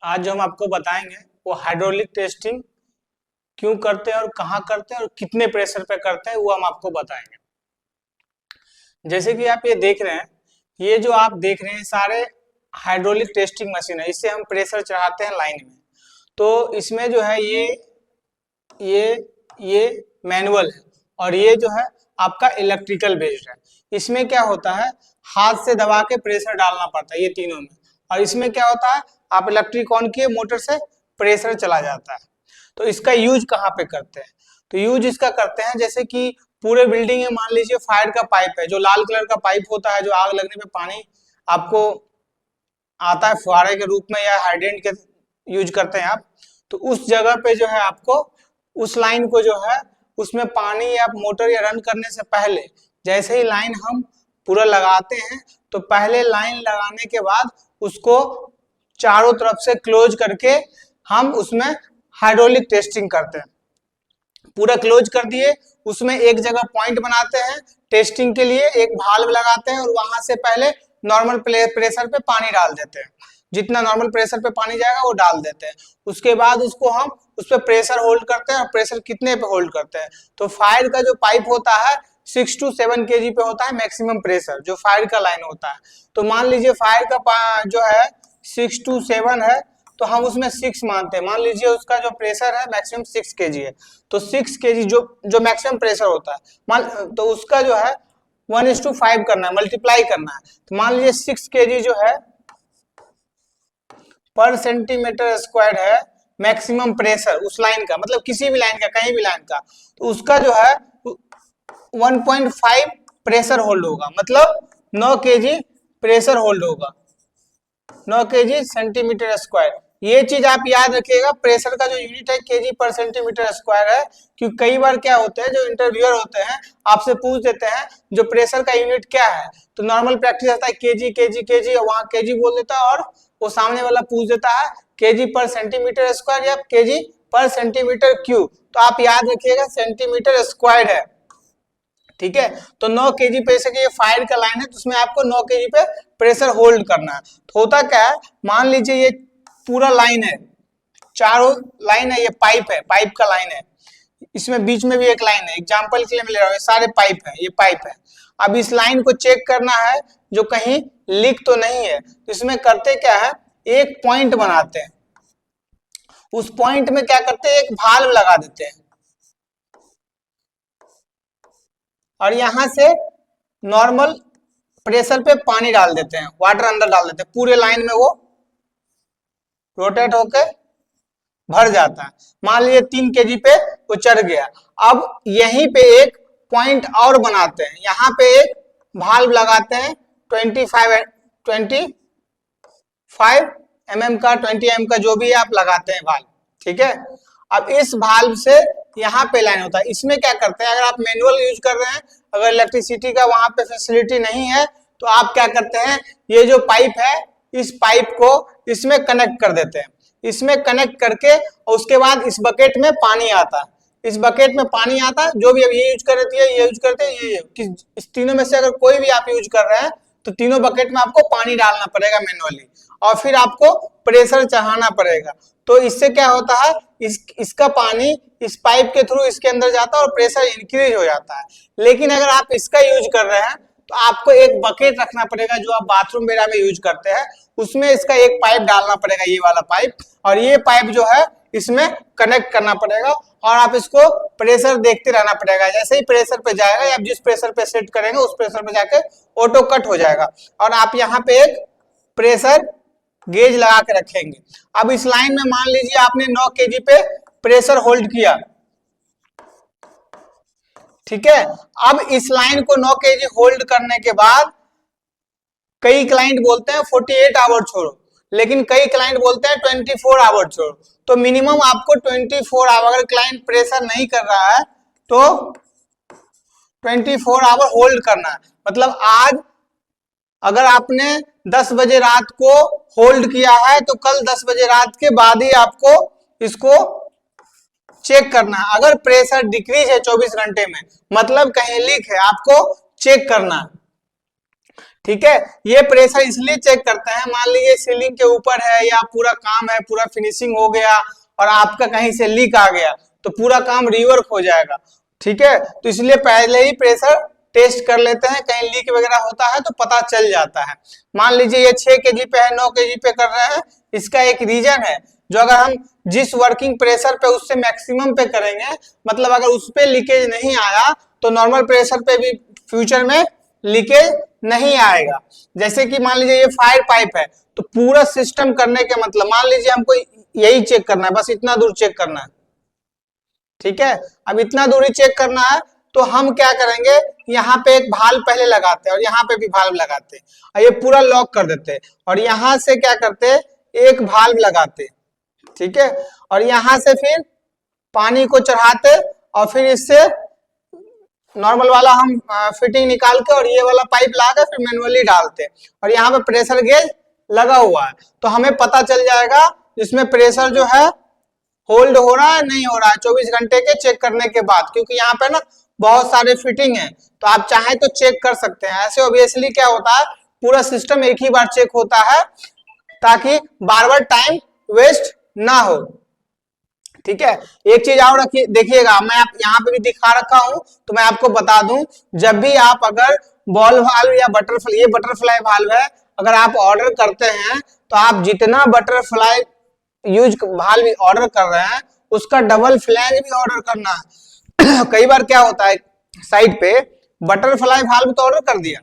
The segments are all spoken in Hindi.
आज जो हम आपको बताएंगे वो हाइड्रोलिक टेस्टिंग क्यों करते हैं और कहाँ करते हैं और कितने प्रेशर पे करते हैं वो हम आपको बताएंगे। जैसे कि आप ये देख रहे हैं, ये जो आप देख रहे हैं सारे हाइड्रोलिक टेस्टिंग मशीन है। इससे हम प्रेशर चढ़ाते हैं लाइन में। तो इसमें जो है ये ये मैनुअल है और ये जो है आपका इलेक्ट्रिकल बेस्ड है। इसमें क्या होता है, हाथ से दबा के प्रेशर डालना पड़ता है ये तीनों में। और इसमें क्या होता है, आप इलेक्ट्रिक ऑन किए, मोटर से प्रेशर चला जाता है। तो इसका यूज कहाँ पे करते हैं, तो यूज इसका करते हैं जैसे कि पूरे बिल्डिंग में मान लीजिए फायर का पाइप है, जो लाल कलर का पाइप होता है, जो आग लगने पे पानी आपको आता है फुहारे के रूप में या हाइड्रेंट के यूज करते हैं आप। तो उस जगह पे जो है आपको उस लाइन को जो है उसमें पानी या मोटर या रन करने से पहले जैसे ही लाइन हम पूरा लगाते हैं, तो पहले लाइन लगाने के बाद उसको चारों तरफ से क्लोज करके हम उसमें हाइड्रोलिक टेस्टिंग करते हैं। पूरा क्लोज कर दिए, उसमें एक जगह पॉइंट बनाते हैं टेस्टिंग के लिए, एक भाल्व लगाते हैं और वहां से पहले नॉर्मल प्रेशर पे पानी डाल देते हैं। जितना नॉर्मल प्रेशर पे पानी जाएगा वो डाल देते हैं। उसके बाद उसको हम उस पर प्रेशर होल्ड करते हैं। और प्रेशर कितने पे होल्ड करते हैं, तो फायर का जो पाइप होता है 6 to 7 kg पे होता है मैक्सिमम प्रेशर, जो फायर का लाइन होता है। तो मान लीजिए फायर का जो है 6 to 7 है, तो हम उसमें 6 मानते हैं। मान लीजिए उसका जो प्रेशर है मैक्सिमम 6 kg है, तो 6 kg जो मैक्सिमम प्रेशर होता है, तो उसका जो है 1:5 करना है, मल्टीप्लाई करना है। तो मान लीजिए 6 kg जो है पर सेंटीमीटर स्क्वायर है मैक्सिमम प्रेशर उस लाइन का, मतलब किसी भी लाइन का, कहीं भी लाइन का, तो उसका जो है 1.5 प्रेशर होल्ड होगा, मतलब 9 kg प्रेशर होल्ड होगा, 9 kg सेंटीमीटर स्क्वायर। ये चीज आप याद रखिएगा, प्रेशर का जो यूनिट है केजी पर सेंटीमीटर स्क्वायर है। क्योंकि कई बार क्या होते हैं, जो इंटरव्यूअर होते हैं आपसे पूछ देते हैं जो प्रेशर का यूनिट क्या है, तो नॉर्मल प्रैक्टिस आता है केजी केजी केजी, वहां केजी बोल देता है और वो सामने वाला पूछ देता है केजी पर सेंटीमीटर स्क्वायर या केजी पर सेंटीमीटर क्यूब। तो आप याद रखिएगा सेंटीमीटर स्क्वायर है, ठीक है। तो 9 kg पे से ये फायर का लाइन है, तो उसमें आपको 9 kg पे प्रेशर होल्ड करना है। तो होता क्या है, मान लीजिए ये पूरा लाइन है, चारों लाइन है, ये पाइप है, पाइप का लाइन है, इसमें बीच में भी एक लाइन है, एग्जांपल के लिए मैं ले रहा हूँ, ये सारे पाइप है, ये पाइप है। अब इस लाइन को चेक करना है जो कहीं लीक तो नहीं है। तो इसमें करते क्या है, एक पॉइंट बनाते हैं, उस पॉइंट में क्या करते हैं, एक भाल्व लगा देते हैं और यहां से नॉर्मल प्रेशर पे पानी डाल देते हैं, वाटर अंदर डाल देते हैं, पूरे लाइन में वो रोटेट होके भर जाता है। मान लीजिए 3 kg पे वो चढ़ गया। अब यहीं पे एक पॉइंट और बनाते हैं, यहाँ पे एक भाल्व लगाते हैं 25 mm का, 20 mm का, जो भी आप लगाते हैं भाल्व, ठीक है। अब इस भाल्व से यहाँ पे लाइन होता है। इसमें क्या करते हैं, अगर आप मैनुअल यूज कर रहे हैं, अगर इलेक्ट्रिसिटी का वहां पे फैसिलिटी नहीं है, तो आप क्या करते हैं, ये जो पाइप है इस पाइप को इसमें कनेक्ट कर देते हैं। इसमें कनेक्ट करके और उसके बाद इस बकेट में पानी आता है, इस बकेट में पानी आता है, जो भी अब ये यूज कर रही है, ये यूज करते हैं, ये इस तीनों में से अगर कोई भी आप यूज कर रहे हैं, तो तीनों बकेट में आपको पानी डालना पड़ेगा मैनुअली, और फिर आपको प्रेशर चढ़ाना पड़ेगा। तो इससे क्या होता है, इसका पानी इस पाइप के थ्रू इसके अंदर जाता है और प्रेशर इंक्रीज हो जाता है। लेकिन अगर आप इसका यूज कर रहे हैं, तो आपको एक बकेट रखना पड़ेगा, जो आप बाथरूम वगैरह में यूज करते हैं, उसमें इसका एक पाइप डालना पड़ेगा, ये वाला पाइप, और ये पाइप जो है इसमें कनेक्ट करना पड़ेगा और आप इसको प्रेशर देखते रहना पड़ेगा। जैसे ही प्रेशर पे जाएगा या आप जिस प्रेशर पे सेट करेंगे उस प्रेशर पे जाके ऑटो कट हो जाएगा और आप यहाँ पे एक प्रेशर गेज लगा के रखेंगे। अब इस लाइन में मान लीजिए आपने 9 kg पे प्रेशर होल्ड किया, ठीक है। अब इस लाइन को 9 kg होल्ड करने के बाद कई क्लाइंट बोलते हैं 48 आवर छोड़ो, लेकिन कई क्लाइंट बोलते हैं 24 आवर छोड़ो। तो मिनिमम आपको 24 आवर, अगर क्लाइंट प्रेशर नहीं कर रहा है तो 24 आवर होल्ड करना है। मतलब आज अगर आपने 10 बजे रात को होल्ड किया है, तो कल 10 बजे रात के बाद ही आपको इसको चेक करना है। अगर प्रेशर डिक्रीज है 24 घंटे में, मतलब कहीं लीक है, आपको चेक करना है, ठीक है। ये प्रेशर इसलिए चेक करते हैं, मान लीजिए सीलिंग के ऊपर है या पूरा काम है, पूरा फिनिशिंग हो गया और आपका कहीं से लीक आ गया तो पूरा काम रिवर्क हो जाएगा। ठीक है, तो इसलिए पहले ही प्रेशर टेस्ट कर लेते हैं, कहीं लीक वगैरह होता है तो पता चल जाता है। मान लीजिए ये 6 kg पे है, 9 kg पे कर रहे हैं, इसका एक रीजन है जो अगर हम जिस वर्किंग प्रेशर पे उससे मैक्सिमम पे करेंगे, मतलब अगर उस पे लीकेज नहीं आया तो नॉर्मल प्रेशर पे भी फ्यूचर में लीकेज नहीं आएगा। जैसे कि मान लीजिए ये फायर पाइप है, तो पूरा सिस्टम करने के मतलब मान लीजिए हमको यही चेक करना है, बस इतना दूर चेक करना है। ठीक है, अब इतना दूरी चेक करना है तो हम क्या करेंगे, यहाँ पे एक भाल्व पहले लगाते हैं और यहाँ पे भी भाल्व लगाते हैं और ये पूरा लॉक कर देते हैं और यहाँ से क्या करते हैं, एक भाल्व लगाते हैं। ठीक है, और यहाँ से फिर पानी को चढ़ाते और फिर इससे नॉर्मल वाला हम फिटिंग निकाल के और ये वाला पाइप लाकर फिर मैनुअली डालते और यहाँ पे प्रेशर गेज लगा हुआ है, तो हमें पता चल जाएगा इसमें प्रेशर जो है होल्ड हो रहा है नहीं हो रहा है 24 घंटे के चेक करने के बाद, क्योंकि यहाँ पे ना बहुत सारे फिटिंग है तो आप चाहें तो चेक कर सकते हैं। ऐसे ऑब्वियसली क्या होता है, पूरा सिस्टम एक ही बार चेक होता है ताकि बार बार टाइम वेस्ट ना हो। ठीक है, एक चीज और रखिए, देखिएगा मैं आप यहाँ पे भी दिखा रखा हूं तो मैं आपको बता दूं, जब भी आप अगर बॉल वाल्व या बटरफ्लाई, ये बटरफ्लाई वाल्व है, अगर आप ऑर्डर करते हैं तो आप जितना बटरफ्लाई यूज वाल्व ऑर्डर कर रहे हैं उसका डबल फ्लैंज भी ऑर्डर करना है। कई बार क्या होता है साइड पे बटरफ्लाई वाल्व तो ऑर्डर कर दिया,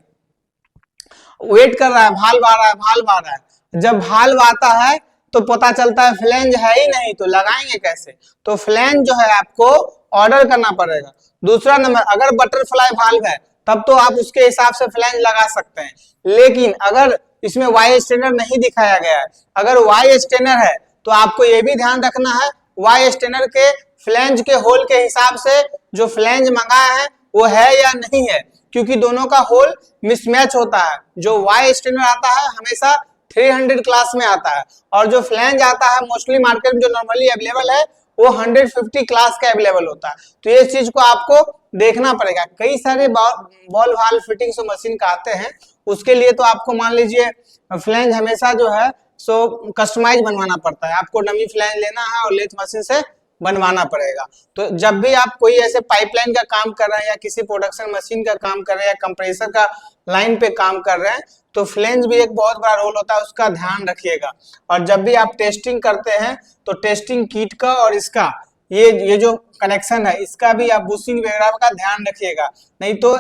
वेट कर रहा है, वाल्व आ रहा है, वाल्व आ रहा है, जब वाल्व आता है तो पता चलता है फ्लैंज है ही नहीं, तो लगाएंगे कैसे, तो फ्लैंज जो है आपको ऑर्डर करना पड़ेगा। दूसरा नंबर, अगर बटरफ्लाई वाल्व है तब तो आप उसके हिसाब से फ्लैंज लगा सकते हैं, लेकिन अगर इसमें वाई स्टेनर नहीं दिखाया गया है, अगर वाई स्टेनर है तो आपको ये भी ध्यान रखना है वाई स्टेनर के फ्लैंज के होल के हिसाब से जो फ्लैंज मंगाया है वो है या नहीं है, क्योंकि दोनों का होल मिसमैच होता है। जो वाई स्टेनर आता है हमेशा 300 क्लास में आता है और जो फ्लैंज आता है मोस्टली मार्केट में जो नॉर्मली अवेलेबल है वो 150 क्लास का अवेलेबल होता है। तो ये चीज को आपको देखना पड़ेगा। कई सारे बॉल वाल्व फिटिंग्स मशीन का आते हैं, उसके लिए तो आपको मान लीजिए फ्लैंज हमेशा जो है सो कस्टमाइज बनवाना पड़ता है, आपको डमी फ्लैंज लेना है और लेथ मशीन से बनवाना पड़ेगा। तो जब भी आप कोई ऐसे पाइपलाइन का काम कर रहे हैं या किसी प्रोडक्शन मशीन का काम कर रहे हैं या कंप्रेसर का लाइन पे काम कर रहे हैं तो फ्लैंज भी एक बहुत बड़ा रोल होता है, उसका ध्यान रखिएगा। और जब भी आप टेस्टिंग करते हैं तो टेस्टिंग किट का और इसका ये जो कनेक्शन है इसका भी आप बुशिंग वगैरह का ध्यान रखिएगा, नहीं तो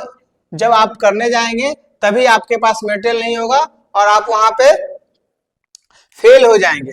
जब आप करने जाएंगे तभी आपके पास मटेरियल नहीं होगा और आप वहां पे फेल हो जाएंगे।